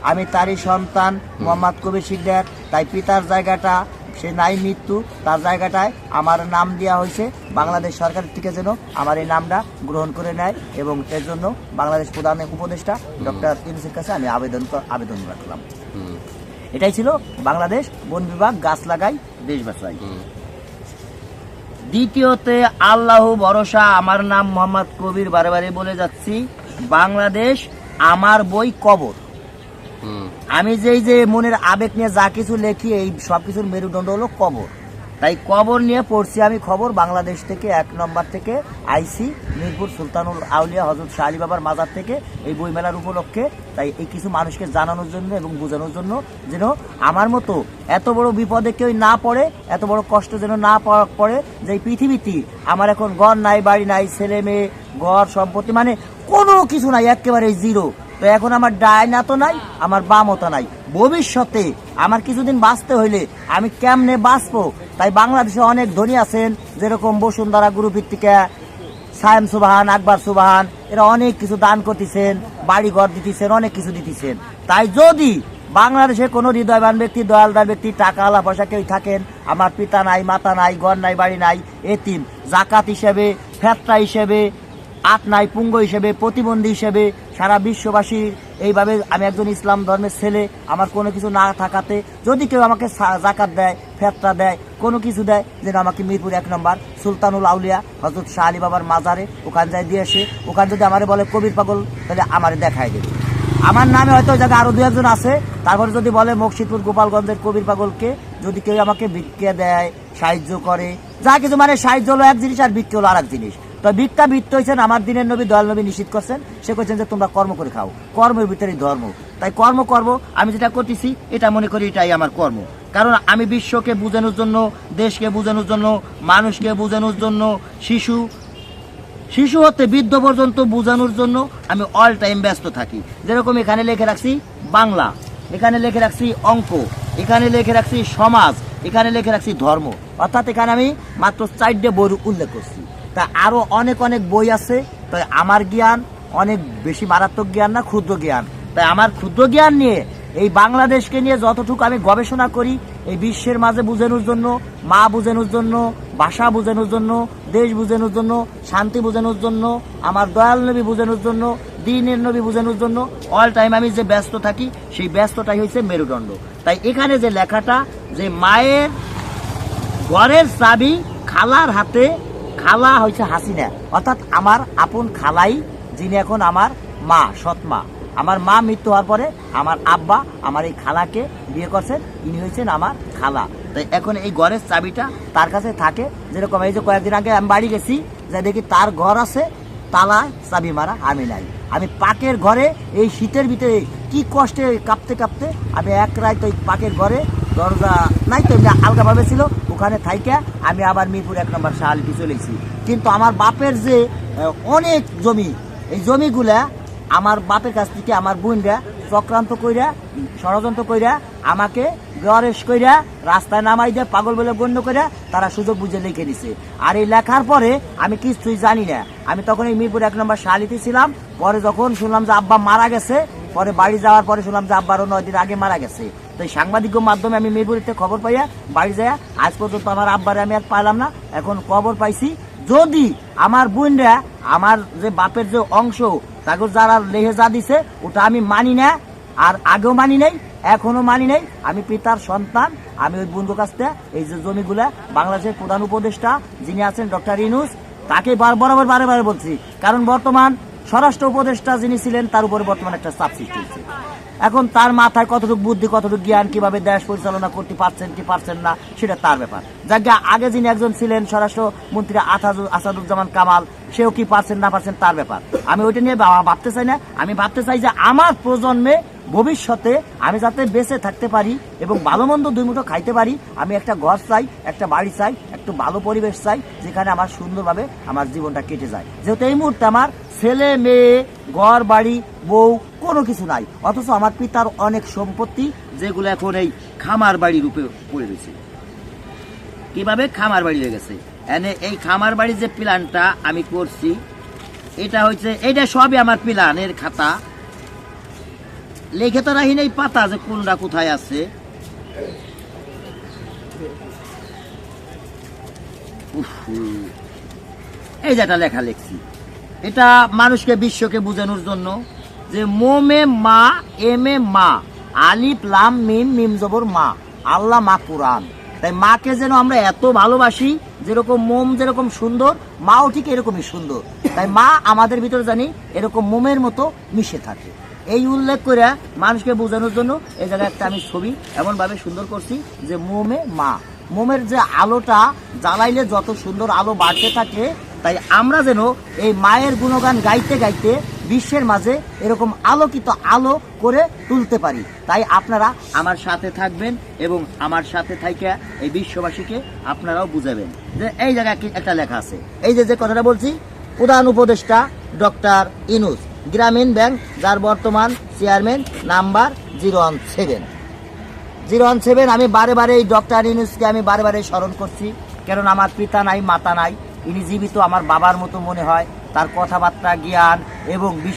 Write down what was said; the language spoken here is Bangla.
আমি তারই সন্তান মোহাম্মদ কবির শিকদার। তাই পিতার জায়গাটা সে নাই মৃত্যু, তার জায়গাটায় আমার নাম দেওয়া হয়েছে। বাংলাদেশ সরকার থেকে যেন আমার এই নামটা গ্রহণ করে নেয় এবং এর জন্য বাংলাদেশ প্রধান উপদেষ্টা ডক্টর ইউনূসের কাছে আমি আবেদন রাখলাম। এটাই ছিল বাংলাদেশ বন বিভাগ গাছ লাগাই দেশ বাঁচাই। দ্বিতীয়তে আল্লাহ ভরসা। আমার নাম মোহাম্মদ কবির, বারে বারে বলে যাচ্ছি। বাংলাদেশ আমার বই কবর। আমি যে মনের আবেগ নিয়ে যা কিছু লেখি, এই সব কিছুর মেরুদণ্ড হলো কবর। তাই কবর নিয়ে পড়ছি আমি খবর। বাংলাদেশ থেকে 1 নম্বর থেকে আইসি মিরপুর সুলতানুল আউলিয়া হযরত শাহ আলী বাবার মাজার থেকে এই বইমেলার উপলক্ষে। তাই এই কিছু মানুষকে জানানোর জন্য এবং বোঝানোর জন্য যেন আমার মতো এত বড় বিপদে কেউ না পড়ে, এত বড় কষ্ট যেন না পড়ে। যে পৃথিবীতে আমার এখন ঘর নাই, বাড়ি নাই, ছেলে মেয়ে, ঘর সম্পত্তি মানে কোনো কিছু নাই, একেবারে জিরো। তো এখন আমার ডাইনা তো নাই, আমার বামও তো নাই। ভবিষ্যতে আমার কিছুদিন বাঁচতে হইলে আমি কেমনে বাঁচবো? তাই বাংলাদেশে অনেক ধনী আছেন, যেরকম বসুন্ধরা গুরুভিত্তিকা, সায়েম সুবাহান, আকবর সুবাহান, এরা অনেক কিছু দান করতেছেন, বাড়ি ঘর দিতেছেন, অনেক কিছু দিতেছেন। তাই যদি বাংলাদেশে কোনো হৃদয়বান ব্যক্তি, দয়ালদার ব্যক্তি, টাকা আলা পয়সা কেউ থাকেন, আমার পিতা নাই, মাতা নাই, ঘর নাই, বাড়ি নাই, এতিম, জাকাত হিসেবে, ফেতরা হিসেবে, আট নাই, পুঙ্গ হিসেবে, প্রতিবন্ধী হিসেবে সারা বিশ্ববাসীর এইভাবে আমি একজন ইসলাম ধর্মের ছেলে, আমার কোনো কিছু না থাকাতে যদি কেউ আমাকে জাকাত দেয়, ফেতরা দেয়, কোনো কিছু দেয়, যেন আমাকে মিরপুর 1 নম্বর সুলতানুল আউলিয়া হযরত শাহ আলী বাবার মাজারে ওখানে যায় দিয়ে এসে, ওখানে যদি আমারে বলে কবির পাগল, তাহলে আমারে দেখায় দেবে। আমার নামে হয়তো ওই জায়গায় আরো 2-1 আছে। তারপরে যদি বলে মুর্শিদপুর গোপালগঞ্জের কবির পাগলকে, যদি কেউ আমাকে ভিক্ষা দেয়, সাহায্য করে, যা কিছু মানে সাহায্য হলো এক জিনিস আর ভিক্ষা হলো আর এক জিনিস। তো ভিক্ষা বৃত্ত হয়েছেন আমার দিনের নবী, দয়াল নবী নিষিদ্ধ করছেন। সে করছেন যে তোমরা কর্ম করে খাও, কর্মের ভিতরেই ধর্ম। তাই কর্ম করব, আমি যেটা করতেছি এটা মনে করি এটাই আমার কর্ম। কারণ আমি বিশ্বকে বোঝানোর জন্য, দেশকে বোঝানোর জন্য, মানুষকে বোঝানোর জন্য, শিশু হতে বৃদ্ধ পর্যন্ত বোঝানোর জন্য আমি অল টাইম ব্যস্ত থাকি। যেরকম এখানে লিখে রাখছি বাংলা, এখানে লিখে রাখছি অঙ্ক, এখানে লিখে রাখছি সমাজ, এখানে লিখে রাখছি ধর্ম। অর্থাৎ এখানে আমি মাত্র 4টে বই উল্লেখ করছি। তা আরো অনেক বই আছে। তাই আমার জ্ঞান অনেক বেশি মারাত্মক জ্ঞান না, ক্ষুদ্র জ্ঞান। তাই আমার ক্ষুদ্র জ্ঞান নিয়ে এই বাংলাদেশকে নিয়ে যতটুকু আমি গবেষণা করি, এই বিশ্বের মাঝে বোঝানোর জন্য, মা বোঝানোর জন্য, ভাষা বোঝানোর জন্য, দেশ বোঝানোর জন্য, শান্তি বোঝানোর জন্য, আমার দয়াল নবী বোঝানোর জন্য, দ্বীনের নবী বোঝানোর জন্য অল টাইম আমি যে ব্যস্ত থাকি, সেই ব্যস্তটাই হচ্ছে মেরুদণ্ড। তাই এখানে যে লেখাটা, যে মায়ের ঘরের চাবি খালার হাতে, খালা হয়েছে হাসিনা, অর্থাৎ আমার আপন খালাই, যিনি এখন আমার মা, সৎ মা। আমার মা মৃত্যু হওয়ার পরে আমার আব্বা আমার এই খালাকে বিয়ে করছেন, ইনি হয়েছেন আমার খালা। তাই এখন এই ঘরের চাবিটা তার কাছে থাকে। যেরকম এই যে কয়েকদিন আগে আমি বাড়ি গেছি, যে দেখি তার ঘর আছে, তালায় চাবি মারা, আমি নাই। আমি পাকের ঘরে এই শীতের ভিতরে কি কষ্টে কাঁপতে কাঁপতে আমি এক রাত ওই পাকের ঘরে, দরজা নাই তো এমনি আলগাভাবে ছিল, ওখানে থাইকা আমি আবার মিরপুর 1 নম্বর শাহ আলীতে চলেছি। কিন্তু আমার বাপের যে অনেক জমি, এই জমিগুলা আমার বাপের কাছ থেকে আমার বোনরা চক্রান্ত কইরা, ষড়যন্ত্র কইরা, আমাকে গরেশ কইরা, রাস্তায় নামাই দিয়ে পাগল বলে গণ্য কইরা তারা সুযোগ বুঝে লিখে দিছে। আর এই লেখার পরে আমি কিছুই জানি না। আমি তখন এই মিরপুর 1 নম্বর শাহ আলীতে ছিলাম। পরে যখন শুনলাম যে আব্বা মারা গেছে, পরে বাড়ি যাওয়ার পরে শুনলাম যে আব্বারও 9 দিন আগে মারা গেছে। তো এই সাংবাদিক মাধ্যমে আমি মিরপুরিতে খবর পাইয়া বাড়ি যাইয়া আজ পর্যন্ত আমার আব্বারে আমি আর পাইলাম না। এখন খবর পাইছি যদি আমার বোনরা আমার যে বাপের যে অংশ তাকে যারা লেহে যা দিছে ওটা আমি মানি না, আর আগেও মানি নাই, এখনো মানি নাই। আমি পিতার সন্তান। আমি ওই বন্ধুর কাছ থেকে এই যে জমিগুলা বাংলাদেশের প্রধান উপদেষ্টা যিনি আছেন ডক্টর ইউনূস, তাকে বরাবর বারে বলছি। কারণ বর্তমান স্বরাষ্ট্র উপদেষ্টা যিনি ছিলেন তার উপরে বর্তমানে একটা চাপ সৃষ্টি হয়েছে। এখন তার মাথায় কতটুকু বুদ্ধি, কতটুকু জ্ঞান, কিভাবে দেশ পরিচালনা করতে পারছেন কি পারছেন না, সেটা তার ব্যাপার। যাকে আগে যিনি একজন ছিলেন স্বরাষ্ট্র মন্ত্রী আসাদুজ্জামান কামাল, সেও কি পারছেন না পারছেন তার ব্যাপার। আমি ওইটা নিয়ে ভাবতে চাই না। আমি ভাবতে চাই যে আমার প্রজন্মে ভবিষ্যতে আমি যাতে বেঁচে থাকতে পারি এবং ভালো মন্দ 2 মুঠো খাইতে পারি। আমি একটা ঘর চাই, একটা বাড়ি চাই, একটু ভালো পরিবেশ চাই, যেখানে আমার সুন্দরভাবে আমার জীবনটা কেটে যায়। যেহেতু এই মুহূর্তে আমার ছেলে মেয়ে, ঘর বাড়ি, বউ কোনো কিছু নাই, অথচ আমার পিতার অনেক সম্পত্তি যেগুলো এখন এই খামার বাড়ি রূপে পড়ে রয়েছে। কিভাবে খামার বাড়ি হয়ে গেছে? এনে এই খামার বাড়ির যে প্ল্যানটা আমি করছি, এটা হচ্ছে, এটা সবই আমার প্ল্যানের খাতা, লিখে তো রাখি নাই পাতা যে কোনটা কোথায় আছে। এই যেটা লেখা লিখছি, এটা মানুষকে বিশ্বকে বোঝানোর জন্য যে মোমে মা এমে মা আলিফ লাম মিম মিম জবর মা আল্লাহ মা কুরআন। তাই মাকে যেন আমরা এত ভালোবাসি, যেরকম মোম যেরকম সুন্দর মাও ঠিক এরকমই সুন্দর। তাই মা আমাদের ভিতরে জানি এরকম মোমের মতো মিশে থাকে। এই উল্লেখ করে মানুষকে বোঝানোর জন্য এই জায়গায় একটা আমি ছবি এমনভাবে সুন্দর করছি যে মোমে মা, মোমের যে আলোটা জ্বালাইলে যত সুন্দর আলো বাড়তে থাকে, তাই আমরা যেন এই মায়ের গুণগান গাইতে গাইতে বিশ্বের মাঝে এরকম আলোকিত আলো করে তুলতে পারি। তাই আপনারা আমার সাথে থাকবেন এবং আমার সাথে থাইকা এই বিশ্ববাসীকে আপনারাও বুঝাবেন যে এই জায়গায় একটা লেখা আছে। এই যে কথাটা বলছি, প্রধান উপদেষ্টা ডক্টর ইউনূস, গ্রামীণ ব্যাংক, যার বর্তমান চেয়ারম্যান নাম্বার 017। আমি বারে বারে এই ডক্টর ইউনূসকে আমি বারে বারে স্মরণ করছি, কারণ আমার পিতা নাই মাতা নাই, ইনি জীবিত আমার বাবার মতো মনে হয়। তার কথাবার্তা, জ্ঞান এবং